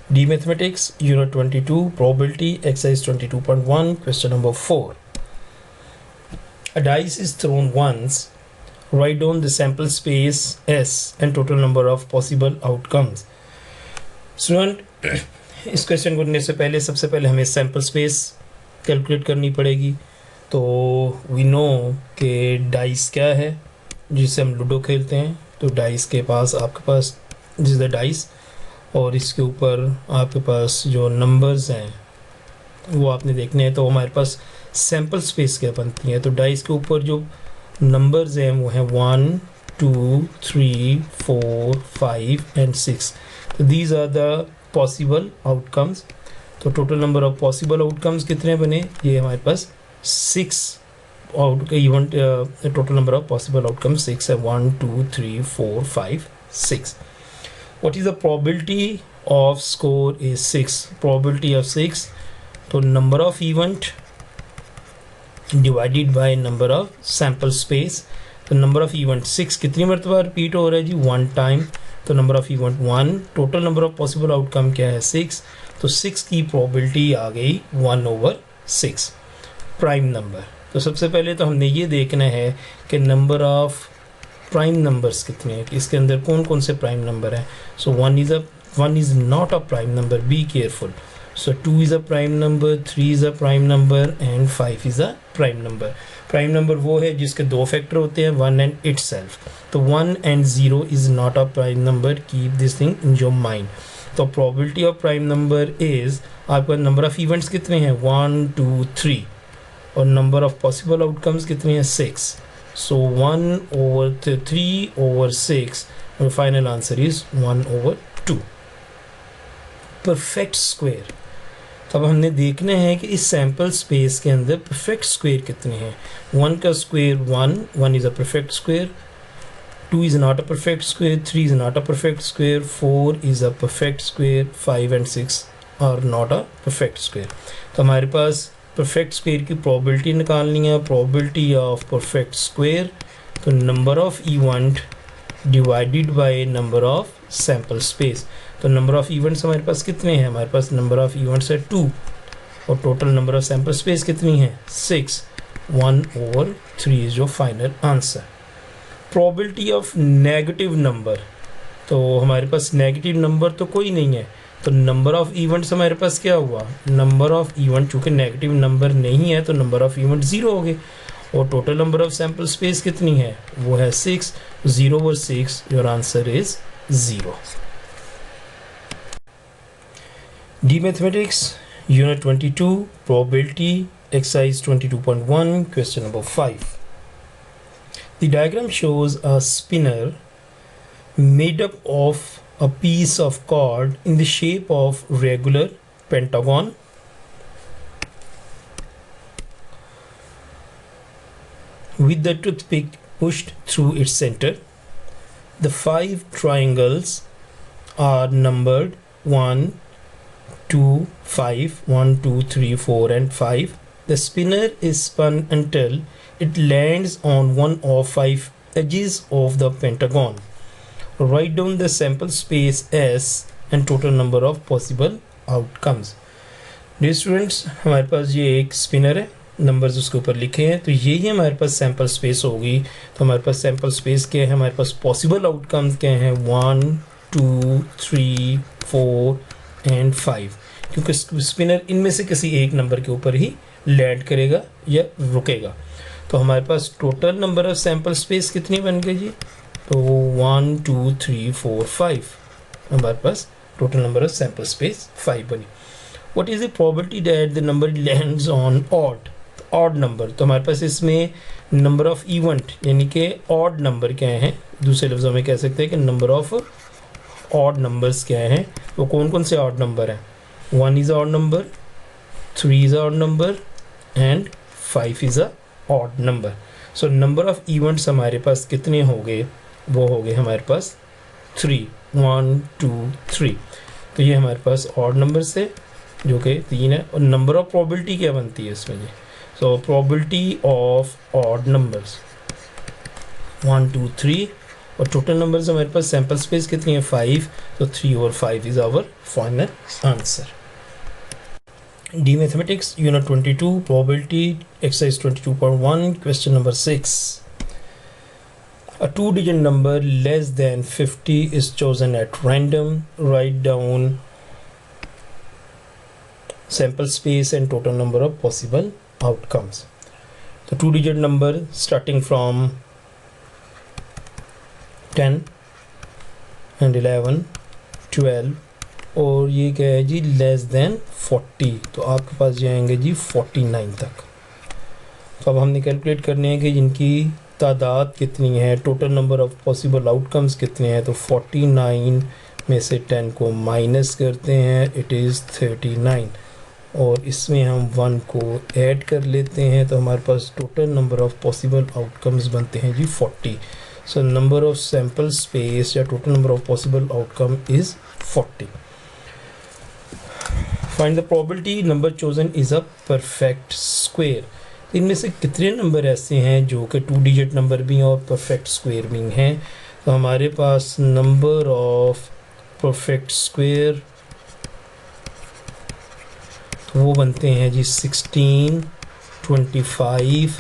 D Mathematics, Unit 22, Probability, Exercise 22.1, question number 4. A dice is thrown once. Write down the sample space S and total number of possible outcomes. Student, इस question को करने से पहले सबसे पहले हमें sample space calculate करनी पड़ेगी. तो वी नो कि डाइस क्या है, जिससे हम लूडो खेलते हैं. तो डाइस के पास आपके पास जिस द डाइस और इसके ऊपर आपके पास जो नंबर्स हैं वो आपने देखने हैं. तो हमारे पास सैम्पल स्पेस क्या बनती है. तो डाइस के ऊपर जो नंबर्स हैं वो हैं 1, 2, 3, 4, 5 एंड 6. तो these are the possible outcomes. तो total number of possible outcomes कितने बने, ये हमारे पास 6 out even total number of possible outcomes 6 है. 1, 2, 3, 4, 5, 6. What is the probability of score is 6. Probability of 6, तो number of event divided by number of sample space. तो number of event 6 कितनी मरतबा रिपीट हो रहा है जी, 1 टाइम. तो number of event 1. total number of possible outcome क्या है, 6. तो 6 की probability आ गई 1/6. Prime number. तो सबसे पहले तो हमने ये देखना है कि नंबर ऑफ प्राइम नंबर्स कितने हैं, कि इसके अंदर कौन कौन से प्राइम नंबर हैं. सो 1 is not a prime number, be careful. So 2 is a prime number, 3 is a prime number and 5 is a prime number. Prime number वो है जिसके दो फैक्टर होते हैं, 1 एंड इटसेल्फ. तो 1 and 0 is not a prime number. Keep this thing in your mind. तो probability of prime number is, आपका number of events कितने हैं, 1, 2, 3, और नंबर ऑफ पॉसिबल आउटकम्स कितने हैं, 6. So 1/3/6. और final answer is 1/2. Perfect square. तो अब हमने देखना है कि इस सैम्पल स्पेस के अंदर परफेक्ट स्क्वायर कितने हैं. 1 का square 1 is a perfect square. 2 is not a perfect square. 3 is not a perfect square. 4 is a perfect square. 5 and 6 are not a perfect square. तो हमारे पास परफेक्ट स्क्वायर की probability निकालनी है. प्रोबेबिलिटी ऑफ परफेक्ट स्क्वायर, तो number of event divided by number of sample space. तो number of events हमारे पास कितने हैं, हमारे पास नंबर ऑफ इवेंट्स है 2, और total number of sample space कितनी है, 6. 1/3 इज जो final answer. Probability of negative number. तो हमारे पास नेगेटिव नंबर तो कोई नहीं है. तो नंबर ऑफ इवेंट्स हमारे पास क्या हुआ, नंबर ऑफ इवेंट, चूँकि नेगेटिव नंबर नहीं है तो नंबर ऑफ इवेंट 0 हो गए. और total number of sample space कितनी है, वो है 6. 0/6, your answer is 0. D mathematics, unit 22, probability, exercise 22.1, question number 5. The diagram shows a spinner made up of a piece of cord in the shape of regular pentagon with the toothpick pushed through its center. The 5 triangles are numbered 1, 2, 5, 1, 2, 3, 4 and 5. The spinner is spun until it lands on one of 5 edges of the pentagon. Write down the sample space S and total number of possible outcomes. Dear students, हमारे पास ये एक spinner है, numbers उसके ऊपर लिखे हैं. तो यही हमारे पास सैम्पल स्पेस होगी. तो हमारे पास सैम्पल स्पेस क्या है, हमारे पास पॉसिबल आउटकम्स क्या हैं, 1, 2, 3, 4 एंड 5. क्योंकि स्पिनर इनमें से किसी एक नंबर के ऊपर ही लैंड करेगा या रुकेगा. तो हमारे पास total number of sample space कितनी बन गई जी, तो 1, 2, 3, 4, 5. हमारे पास total number of sample space 5 बनी. What is the probability that the number lands on odd number. तो हमारे पास इसमें नंबर ऑफ इवेंट यानी कि ऑड नंबर क्या हैं, दूसरे लफ्ज़ों में कह सकते हैं कि नंबर ऑफ ऑड नंबर्स क्या हैं. वो कौन कौन से ऑड नंबर हैं, 1 is odd number, 3 is odd number and 5 is a odd number. So number of events हमारे पास कितने हो गए, वो हो गए हमारे पास 3, 1, 2, 3. तो ये हमारे पास ऑड नंबर्स है जो कि 3 है. और नंबर ऑफ प्रोबेबिलिटी क्या बनती है इसमें जी, so probability of odd numbers 1, 2, 3 और टोटल नंबर्स हमारे पास सैम्पल स्पेस कितनी है 5, तो 3/5 is our final answer. D Mathematics Unit 22 Probability Exercise 22.1 Question number 6. A two-digit number less than 50 is chosen at random. Write down sample space and total number of possible outcomes. The two-digit number starting from 10 and 11, 12 और ये क्या है जी less than 40, तो आपके पास जाएंगे जी 49 तक। तो अब हमने कैलकुलेट करने हैं कि जिनकी तादाद कितनी है, total number of possible outcomes कितने हैं। तो 49 में से 10 को माइनस करते हैं, इट इज़ 39, और इसमें हम 1 को ऐड कर लेते हैं, तो हमारे पास total number of possible outcomes बनते हैं जी 40। So number of sample space या total number of possible outcome is 40। Find the probability number chosen is a perfect square. इनमें से कितने नंबर ऐसे हैं जो कि 2 डिजिट नंबर भी हैं और परफेक्ट स्क्वायर भी हैं। तो हमारे पास नंबर ऑफ परफेक्ट स्क्वायर तो वो बनते हैं जी 16, 25,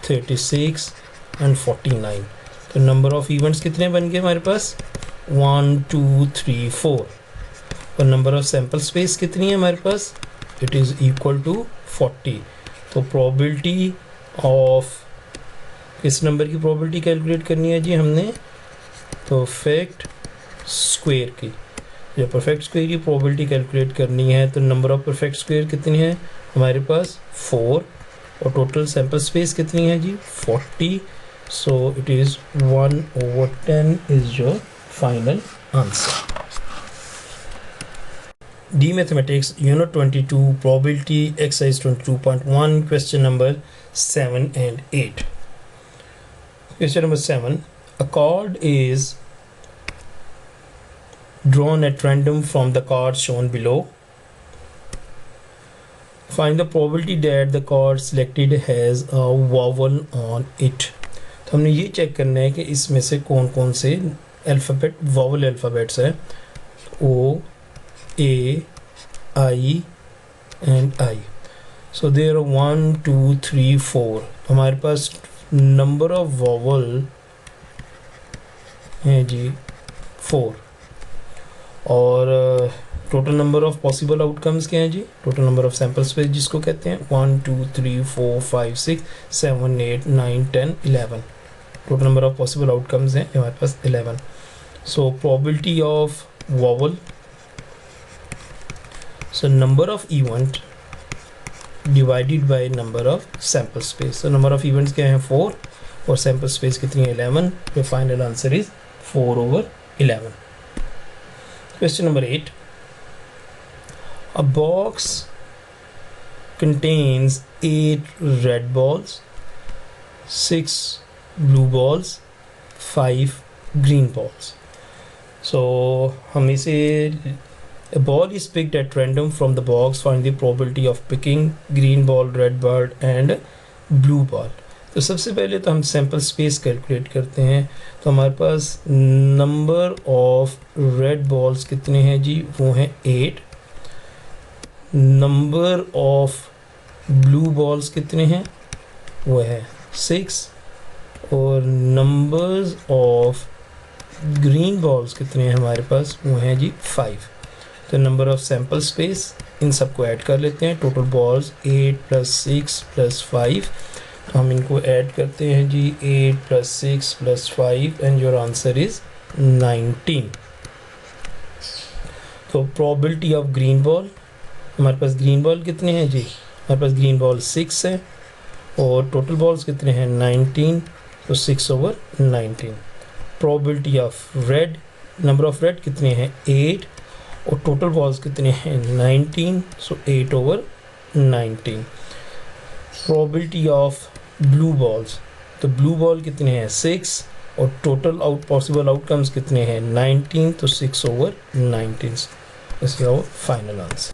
36 एंड 49। तो नंबर ऑफ इवेंट्स कितने बन गए हमारे पास 1, 2, 3, 4। और नंबर ऑफ सैम्पल स्पेस कितनी है हमारे पास, इट इज़ इक्वल टू 40। तो प्रोबेबिलिटी ऑफ इस नंबर की प्रोबेबिलिटी कैलकुलेट करनी है जी हमने परफेक्ट स्क्वायर की। जब परफेक्ट स्क्वायर की प्रोबेबिलिटी कैलकुलेट करनी है तो नंबर ऑफ परफेक्ट स्क्वायर कितनी है हमारे पास 4, और टोटल सैम्पल स्पेस कितनी है जी 40। So it is 1/10 is your final answer. D Mathematics Unit 22 Probability Exercise 22.1 Question number 7 and 8. Question number 7. A card is drawn at random from the cards shown below. Find the probability that the card selected has a vowel on it. तो हमने ये check करना है कि इसमें से कौन कौन से अल्फ़ाबेट वावल अल्फ़ाबेट्स हैं। O, A, I and I. So there are 1, 2, 3, 4. हमारे पास नंबर ऑफ वॉवल है जी 4, और total number of possible outcomes क्या हैं जी, total number of sample space जिसको कहते हैं 1, 2, 3, 4, 5, 6, 7, 8, 9, 10, 11। Total number of possible outcomes हैं हमारे पास 11। सो probability of vowel, so number of event divided by number of sample space. So number of events क्या है 4 और sample space कितनी है 11। your final answer is 4/11। Question number 8. A box contains 8 red balls, 6 blue balls, 5 green balls. So हम इसे A ball is picked at random from the box. Find the probability of picking green ball, red ball and blue ball. तो सबसे पहले तो हम sample space calculate करते हैं। तो हमारे पास नंबर ऑफ रेड बॉल्स कितने हैं जी, वो हैं 8। नंबर ऑफ ब्लू बॉल्स कितने हैं, वो है 6। और नंबर्स ऑफ ग्रीन बॉल्स कितने हैं हमारे पास, वो हैं जी 5। तो number of sample space in सबको ऐड कर लेते हैं। टोटल बॉल्स 8 + 6 + 5, तो हम इनको ऐड करते हैं जी 8 + 6 + 5 एंड योर आंसर इज़ 19। तो प्रोबेबिलिटी ऑफ ग्रीन बॉल, हमारे पास ग्रीन बॉल कितने हैं जी, हमारे पास ग्रीन बॉल 6 है और टोटल बॉल्स कितने हैं 19, तो 6/19। Probability of red, number of red कितने हैं 8 और टोटल बॉल्स कितने हैं 19, सो 8/19। प्रोबेबिलिटी ऑफ ब्लू बॉल्स, तो ब्लू बॉल कितने हैं 6 और टोटल पॉसिबल आउटकम्स कितने हैं 19, तो 6/19 इज योर फाइनल आंसर।